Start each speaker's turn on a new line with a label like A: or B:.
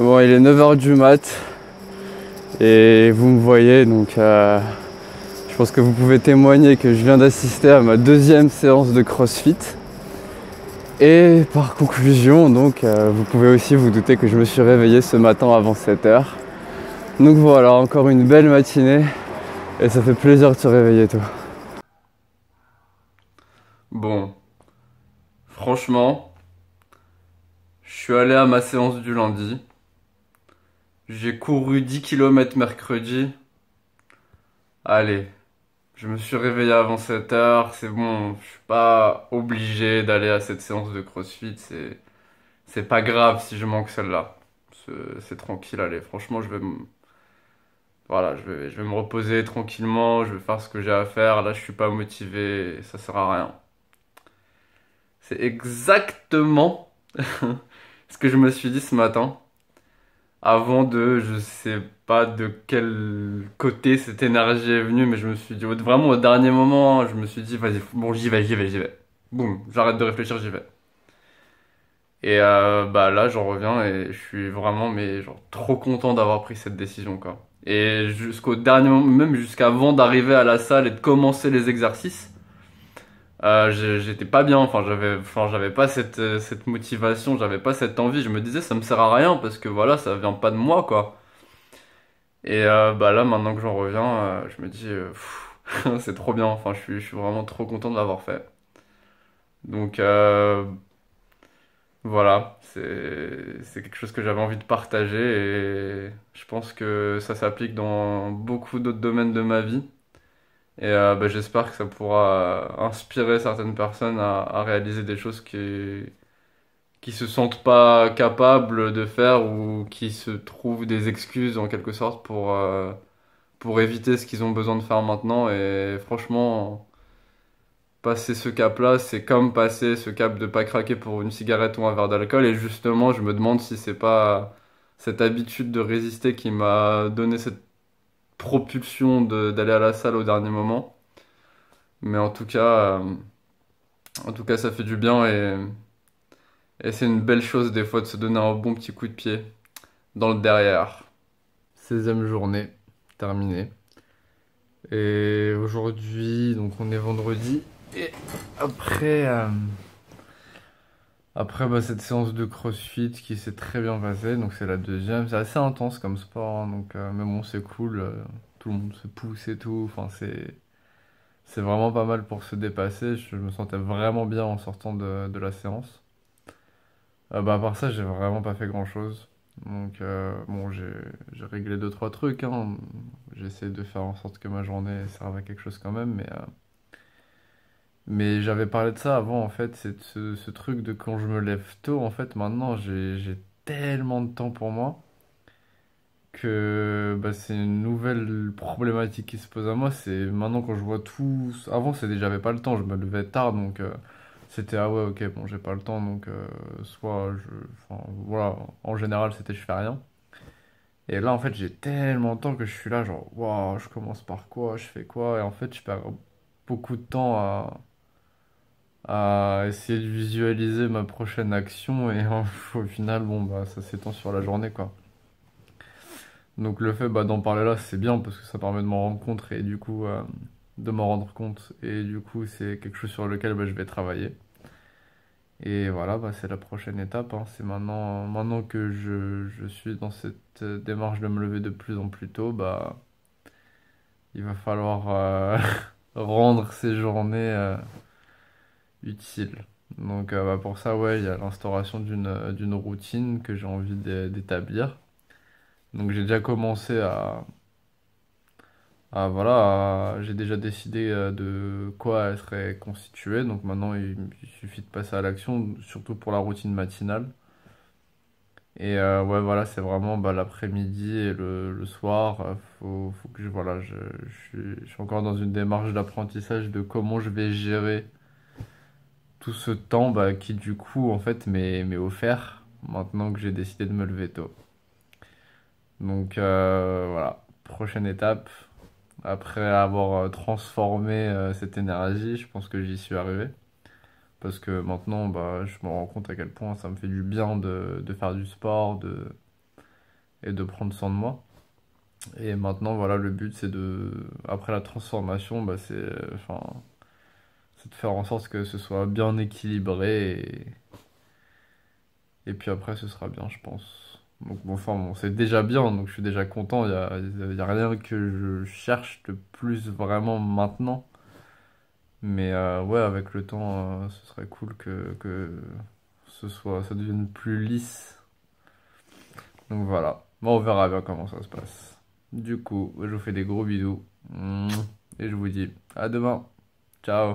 A: Bon, il est 9 h du mat et vous me voyez, donc je pense que vous pouvez témoigner que je viens d'assister à ma deuxième séance de CrossFit. Et par conclusion, donc, vous pouvez aussi vous douter que je me suis réveillé ce matin avant 7 h. Donc voilà, encore une belle matinée et ça fait plaisir de se réveiller toi. Bon, franchement, je suis allé à ma séance du lundi. J'ai couru 10 km mercredi. Allez, je me suis réveillé avant 7 h, c'est bon, je suis pas obligé d'aller à cette séance de CrossFit, c'est pas grave si je manque celle-là. C'est tranquille, allez, franchement, voilà, je vais me reposer tranquillement, je vais faire ce que j'ai à faire, là je suis pas motivé, ça sert à rien. C'est exactement ce que je me suis dit ce matin, avant je sais pas de quel côté cette énergie est venue, mais je me suis dit, vraiment au dernier moment, je me suis dit, vas-y, bon, j'y vais. Boum, j'arrête de réfléchir, j'y vais. Et bah là, j'en reviens et je suis vraiment, mais genre, trop content d'avoir pris cette décision, quoi. Et jusqu'au dernier moment, même jusqu'avant d'arriver à la salle et de commencer les exercices, j'étais pas bien, j'avais pas cette motivation, j'avais pas cette envie. Je me disais, ça me sert à rien parce que voilà, ça vient pas de moi, quoi. Et bah là, maintenant que j'en reviens, je me dis, c'est trop bien. Enfin, je suis vraiment trop content de l'avoir fait. Donc voilà, c'est quelque chose que j'avais envie de partager et je pense que ça s'applique dans beaucoup d'autres domaines de ma vie. Et bah, j'espère que ça pourra inspirer certaines personnes à réaliser des choses qui se sentent pas capables de faire ou qui se trouvent des excuses en quelque sorte pour éviter ce qu'ils ont besoin de faire maintenant. Et franchement, passer ce cap-là, c'est comme passer ce cap de pas craquer pour une cigarette ou un verre d'alcool. Et justement, je me demande si c'est pas cette habitude de résister qui m'a donné cette propulsion d'aller à la salle au dernier moment. Mais en tout cas, ça fait du bien et c'est une belle chose des fois de se donner un bon petit coup de pied dans le derrière. 16e journée, terminée. Et aujourd'hui, donc on est vendredi. Et après, bah, cette séance de CrossFit qui s'est très bien passée, donc c'est la deuxième. C'est assez intense comme sport, hein, donc, mais bon, c'est cool. Tout le monde se pousse et tout. Enfin, c'est vraiment pas mal pour se dépasser. Je me sentais vraiment bien en sortant de la séance. Bah, à part ça, j'ai vraiment pas fait grand-chose. Donc, bon, j'ai réglé deux, trois trucs, hein. J'ai essayé de faire en sorte que ma journée serve à quelque chose quand même, mais j'avais parlé de ça avant, en fait, c'est de ce truc de quand je me lève tôt, en fait, maintenant, j'ai tellement de temps pour moi que bah, c'est une nouvelle problématique qui se pose à moi. C'est maintenant quand je vois tout. Avant, j'avais pas le temps, je me levais tard, donc c'était ah ouais, ok, bon, j'ai pas le temps, donc soit je. Enfin, voilà, en général, c'était je fais rien. Et là, en fait, j'ai tellement de temps que je suis là, genre, waouh, je commence par quoi, je fais quoi, et en fait, je perds beaucoup de temps à essayer de visualiser ma prochaine action, et au final, bon, bah, ça s'étend sur la journée, quoi. Donc le fait bah, d'en parler là, c'est bien parce que ça permet de m'en rendre compte et du coup de m'en rendre compte et du coup c'est quelque chose sur lequel bah, je vais travailler. Et voilà, bah, c'est la prochaine étape, hein. C'est maintenant que je suis dans cette démarche de me lever de plus en plus tôt, bah il va falloir rendre ces journées utiles. Donc bah, pour ça, ouais, il y a l'instauration d'une routine que j'ai envie d'établir. Donc j'ai déjà commencé voilà, j'ai déjà décidé de quoi elle serait constituée, donc maintenant il suffit de passer à l'action, surtout pour la routine matinale. Et ouais, voilà, c'est vraiment bah, l'après-midi et le soir, faut que voilà, je suis encore dans une démarche d'apprentissage de comment je vais gérer tout ce temps bah, qui du coup en fait m'est offert maintenant que j'ai décidé de me lever tôt. Donc voilà, prochaine étape. Après avoir transformé cette énergie, je pense que j'y suis arrivé. Parce que maintenant, bah, je me rends compte à quel point ça me fait du bien de faire du sport, et de prendre soin de moi. Et maintenant, voilà, le but c'est après la transformation, bah, c'est de faire en sorte que ce soit bien équilibré et puis après ce sera bien, je pense. Donc bon, enfin, bon, c'est déjà bien, donc je suis déjà content. Y a rien que je cherche de plus vraiment maintenant. Mais ouais, avec le temps, ce serait cool que ça devienne plus lisse. Donc voilà. Bon, on verra bien comment ça se passe. Du coup, je vous fais des gros bisous. Et je vous dis à demain. Ciao.